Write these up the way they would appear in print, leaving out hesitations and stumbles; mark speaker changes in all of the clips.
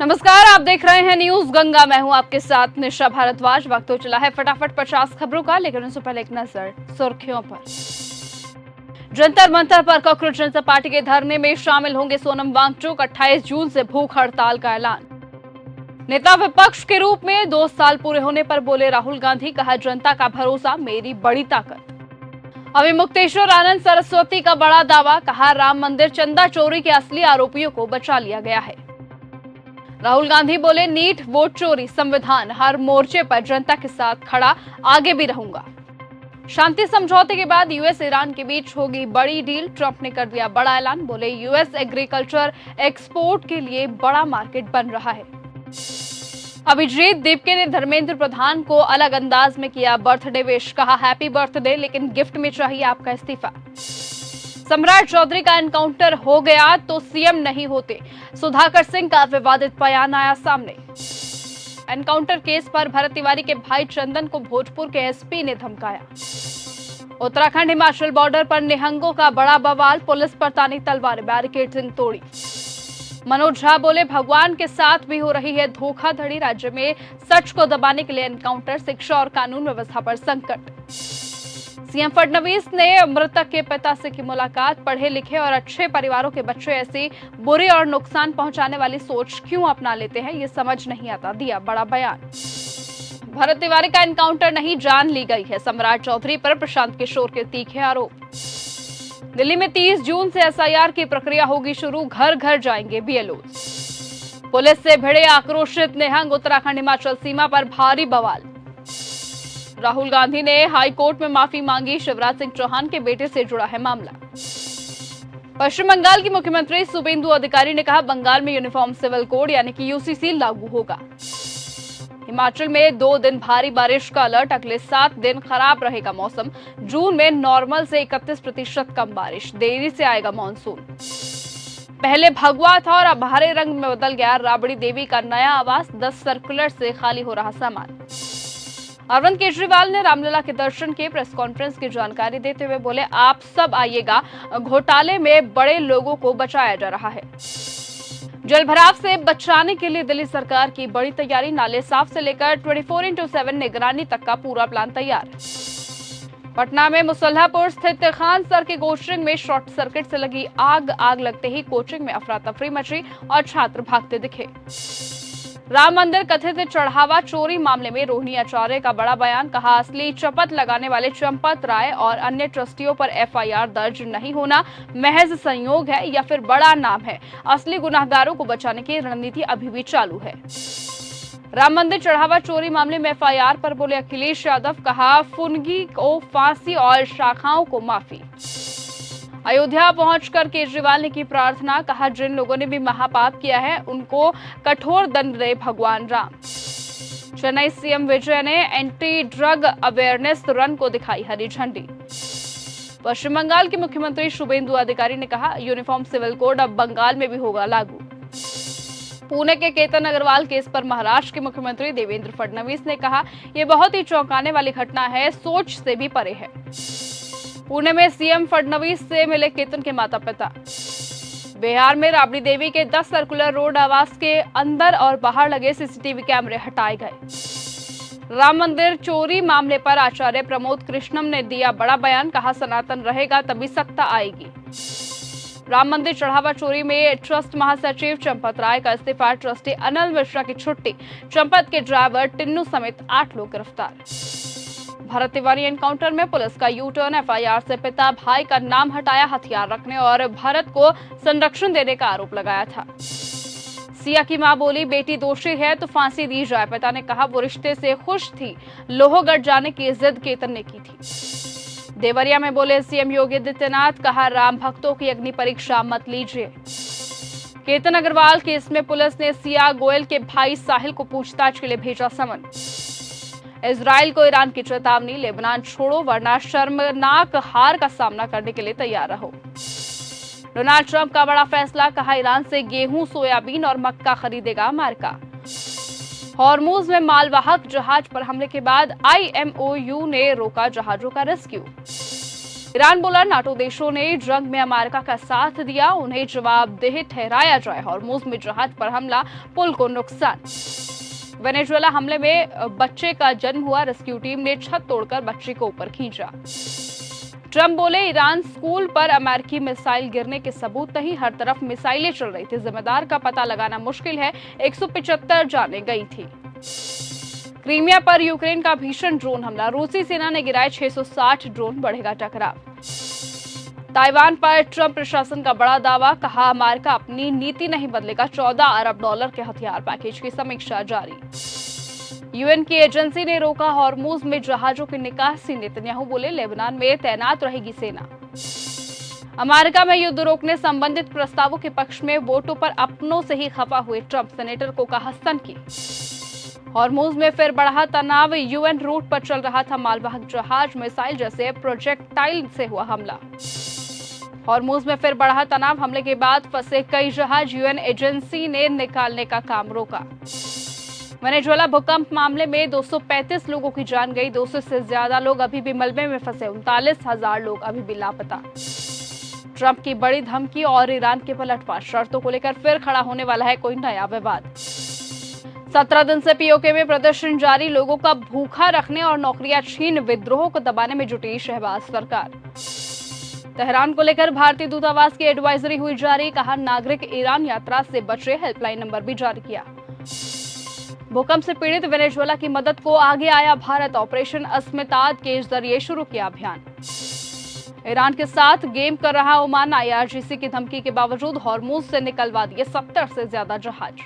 Speaker 1: नमस्कार, आप देख रहे हैं न्यूज गंगा। मैं हूं आपके साथ निशा भारद्वाज। वक्त हो चला है फटाफट 50 खबरों का, लेकिन उससे पहले एक नजर सुर्खियों पर। जंतर मंतर पर कॉकरोच जनता पार्टी के धरने में शामिल होंगे सोनम वांगचुक। 28 जून से भूख हड़ताल का ऐलान। नेता विपक्ष के रूप में 2 साल पूरे होने पर बोले राहुल गांधी, कहा जनता का भरोसा मेरी बड़ी ताकत। अभी मुक्तेश्वर आनंद सरस्वती का बड़ा दावा, कहा राम मंदिर चंदा चोरी के असली आरोपियों को बचा लिया गया है। राहुल गांधी बोले नीट, वोट चोरी, संविधान, हर मोर्चे पर जनता के साथ खड़ा, आगे भी रहूंगा। शांति समझौते के बाद यूएस ईरान के बीच होगी बड़ी डील। ट्रंप ने कर दिया बड़ा ऐलान, बोले यूएस एग्रीकल्चर एक्सपोर्ट के लिए बड़ा मार्केट बन रहा है। अभिजीत दीपके ने धर्मेंद्र प्रधान को अलग अंदाज में किया बर्थडे विश, कहा हैप्पी बर्थडे, लेकिन गिफ्ट में चाहिए आपका इस्तीफा। सम्राट चौधरी का एनकाउंटर हो गया तो सीएम नहीं होते, सुधाकर सिंह का विवादित बयान आया सामने। एनकाउंटर केस पर भरत तिवारी के भाई चंदन को भोजपुर के एसपी ने धमकाया। उत्तराखंड हिमाचल बॉर्डर पर निहंगों का बड़ा बवाल, पुलिस पर तानी तलवार, बैरिकेडिंग तोड़ी। मनोज झा बोले भगवान के साथ भी हो रही है धोखाधड़ी, राज्य में सच को दबाने के लिए एनकाउंटर, शिक्षा और कानून व्यवस्था पर संकट। सीएम फडणवीस ने मृतक के पिता से की मुलाकात, पढ़े लिखे और अच्छे परिवारों के बच्चे ऐसी बुरी और नुकसान पहुंचाने वाली सोच क्यों अपना लेते हैं, ये समझ नहीं आता, दिया बड़ा बयान। भरत तिवारी का एनकाउंटर नहीं, जान ली गई है, सम्राट चौधरी पर प्रशांत किशोर के तीखे आरोप। दिल्ली में 30 जून से एसआईआर की प्रक्रिया होगी शुरू, घर घर जाएंगे बीएलओ। पुलिस से भिड़े आक्रोशित निहंग, उत्तराखंड हिमाचल सीमा पर भारी बवाल। राहुल गांधी ने हाई कोर्ट में माफी मांगी, शिवराज सिंह चौहान के बेटे से जुड़ा है मामला। पश्चिम बंगाल की मुख्यमंत्री शुभेंदु अधिकारी ने कहा बंगाल में यूनिफॉर्म सिविल कोड यानी कि यूसीसी लागू होगा। हिमाचल में 2 दिन भारी बारिश का अलर्ट, अगले 7 दिन खराब रहेगा मौसम। जून में नॉर्मल से 31% कम बारिश, देरी से आएगा मानसून। पहले भगवा था और अब हरे रंग में बदल गया राबड़ी देवी का नया आवास, 10 सर्कुलर से खाली हो रहा सामान। अरविंद केजरीवाल ने रामलला के दर्शन के प्रेस कॉन्फ्रेंस की जानकारी देते हुए बोले आप सब आइएगा, घोटाले में बड़े लोगों को बचाया जा रहा है। जलभराव से बचाने के लिए दिल्ली सरकार की बड़ी तैयारी, नाले साफ से लेकर 24/7 निगरानी तक का पूरा प्लान तैयार। पटना में मुसल्लापुर स्थित खान सर के कोचिंग में शॉर्ट सर्किट से लगी आग लगते ही कोचिंग में अफरा तफरी मची और छात्र भागते दिखे। राम मंदिर कथित चढ़ावा चोरी मामले में रोहिणी आचार्य का बड़ा बयान, कहा असली शपथ लगाने वाले चंपत राय और अन्य ट्रस्टियों पर एफआईआर दर्ज नहीं होना महज संयोग है या फिर बड़ा नाम है, असली गुनाहगारों को बचाने की रणनीति अभी भी चालू है। राम मंदिर चढ़ावा चोरी मामले में एफआईआर पर बोले अखिलेश यादव, कहा फुनगी को फांसी और शाखाओं को माफी। अयोध्या पहुंचकर केजरीवाल ने की प्रार्थना, कहा जिन लोगों ने भी महापाप किया है उनको कठोर दंड दे भगवान राम। चेन्नई सीएम विजय ने एंटी ड्रग अवेयरनेस रन को दिखाई हरी झंडी। पश्चिम बंगाल के मुख्यमंत्री शुभेंदु अधिकारी ने कहा यूनिफॉर्म सिविल कोड अब बंगाल में भी होगा लागू। पुणे के केतन अग्रवाल केस पर महाराष्ट्र के मुख्यमंत्री देवेंद्र फडणवीस ने कहा यह बहुत ही चौंकाने वाली घटना है, सोच से भी परे है। पुणे में सीएम फडणवीस से मिले केतन के माता पिता। बिहार में राबड़ी देवी के 10 सर्कुलर रोड आवास के अंदर और बाहर लगे सीसीटीवी कैमरे हटाए गए। राम मंदिर चोरी मामले पर आचार्य प्रमोद कृष्णम ने दिया बड़ा बयान, कहा सनातन रहेगा तभी सत्ता आएगी। राम मंदिर चढ़ावा चोरी में ट्रस्ट महासचिव चंपत राय का इस्तीफा, ट्रस्टी अनिल मिश्रा की छुट्टी, चंपत के ड्राइवर टिन्नू समेत 8 लोग गिरफ्तार। भरत तिवारी एनकाउंटर में पुलिस का यू टर्न, एफआईआर से पिता भाई का नाम हटाया, हथियार रखने और भरत को संरक्षण देने का आरोप लगाया था। सिया की मां बोली बेटी दोषी है तो फांसी दी जाए, पिता ने कहा वो रिश्ते से खुश थी, लोहगढ़ जाने की जिद केतन ने की थी। देवरिया में बोले सीएम योगी आदित्यनाथ, कहा राम भक्तों की अग्नि परीक्षा मत लीजिए। केतन अग्रवाल केस में पुलिस ने सिया गोयल के भाई साहिल को पूछताछ के लिए भेजा समन। इजराइल को ईरान की चेतावनी, लेबनान छोड़ो वरना शर्मनाक हार का सामना करने के लिए तैयार रहो। डोनाल्ड ट्रंप का बड़ा फैसला, कहा ईरान से गेहूं, सोयाबीन और मक्का खरीदेगा अमेरिका। हॉर्मुज में मालवाहक जहाज पर हमले के बाद आईएमओयू ने रोका जहाजों का रेस्क्यू। ईरान बोला नाटो देशों ने जंग में अमेरिका का साथ दिया, उन्हें जवाबदेह ठहराया जाए। हॉर्मुज में जहाज पर हमला, पुल को नुकसान। वेनेजुएला हमले में बच्चे का जन्म हुआ, रेस्क्यू टीम ने छत तोड़कर बच्चे को ऊपर खींचा। ट्रंप बोले ईरान स्कूल पर अमेरिकी मिसाइल गिरने के सबूत नहीं, हर तरफ मिसाइलें चल रही थी, जिम्मेदार का पता लगाना मुश्किल है, 175 जाने गई थी। क्रीमिया पर यूक्रेन का भीषण ड्रोन हमला, रूसी सेना ने गिराए 660 ड्रोन, बढ़ेगा टकराव। ताइवान पर ट्रंप प्रशासन का बड़ा दावा, कहा अमेरिका अपनी नीति नहीं बदलेगा, 14 अरब डॉलर के हथियार पैकेज की समीक्षा जारी। यूएन की एजेंसी ने रोका हॉर्मुज में जहाजों की निकासी, नेतन्याहू बोले लेबनान में तैनात रहेगी सेना। अमेरिका में युद्ध रोकने संबंधित प्रस्तावों के पक्ष में वोटों पर अपनों से ही खफा हुए ट्रंप, सेनेटर को कहा सनकी। हॉर्मुज में फिर बढ़ा तनाव, यूएन रूट पर चल रहा था मालवाहक जहाज, मिसाइल जैसे प्रोजेक्टाइल से हुआ हमला। हॉर्मुज में फिर बढ़ा तनाव, हमले के बाद फंसे कई जहाज, यूएन एजेंसी ने निकालने का काम रोका। वेनेजुएला भूकंप मामले में 235 लोगों की जान गई, 200 से ज्यादा लोग अभी भी मलबे में फंसे, 39,000 लोग अभी भी लापता। ट्रंप की बड़ी धमकी और ईरान के पलटवार, शर्तों को लेकर फिर खड़ा होने वाला है कोई नया विवाद। 17 दिन से पीओके में प्रदर्शन जारी, लोगों का भूखा रखने और नौकरियां छीन विद्रोह को दबाने में जुटी शहबाज सरकार। तेहरान को लेकर भारतीय दूतावास की एडवाइजरी हुई जारी, कहा नागरिक ईरान यात्रा से बचे, हेल्पलाइन नंबर भी जारी किया। भूकंप से पीड़ित वेनेजुएला की मदद को आगे आया भारत, ऑपरेशन अस्मिताद के जरिए शुरू किया अभियान। ईरान के साथ गेम कर रहा ओमान, आईआरजीसी की धमकी के बावजूद हॉर्मुज से निकलवा दिए 70 से ज्यादा जहाज।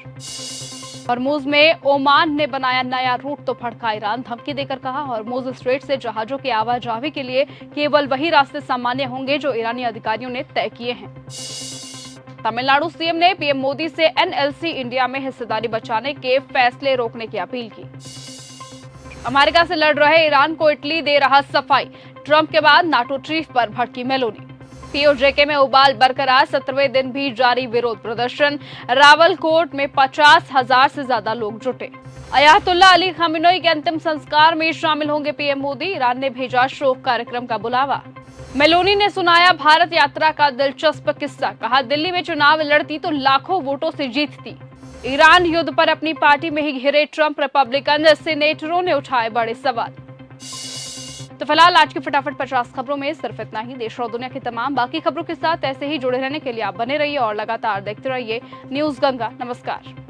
Speaker 1: हॉर्मुज में ओमान ने बनाया नया रूट तो भड़का ईरान, धमकी देकर कहा हॉर्मुज स्ट्रेट से जहाजों की आवाजाही के लिए केवल वही रास्ते सामान्य होंगे जो ईरानी अधिकारियों ने तय किए हैं। तमिलनाडु सीएम ने पीएम मोदी से एनएलसी इंडिया में हिस्सेदारी बचाने के फैसले रोकने की अपील की। अमेरिका से लड़ रहे ईरान को इटली दे रहा सफाई, ट्रंप के बाद नाटो चीफ पर भड़की मेलोनी। पीओजेके में उबाल बरकरार, 17वें दिन भी जारी विरोध प्रदर्शन, रावलकोट में 50,000 से ज्यादा लोग जुटे। अयातुल्ला अली खामेनेई के अंतिम संस्कार में शामिल होंगे पीएम मोदी, ईरान ने भेजा शोक कार्यक्रम का बुलावा। मेलोनी ने सुनाया भारत यात्रा का दिलचस्प किस्सा, कहा दिल्ली में चुनाव लड़ती तो लाखों वोटों से जीतती। ईरान युद्ध पर अपनी पार्टी में ही घिरे ट्रंप, रिपब्लिकन सेनेटरों ने उठाए बड़े सवाल। तो फिलहाल आज की फटाफट 50 खबरों में सिर्फ इतना ही। देश और दुनिया की तमाम बाकी खबरों के साथ ऐसे ही जुड़े रहने के लिए आप बने रहिए और लगातार देखते रहिए न्यूज़ गंगा। नमस्कार।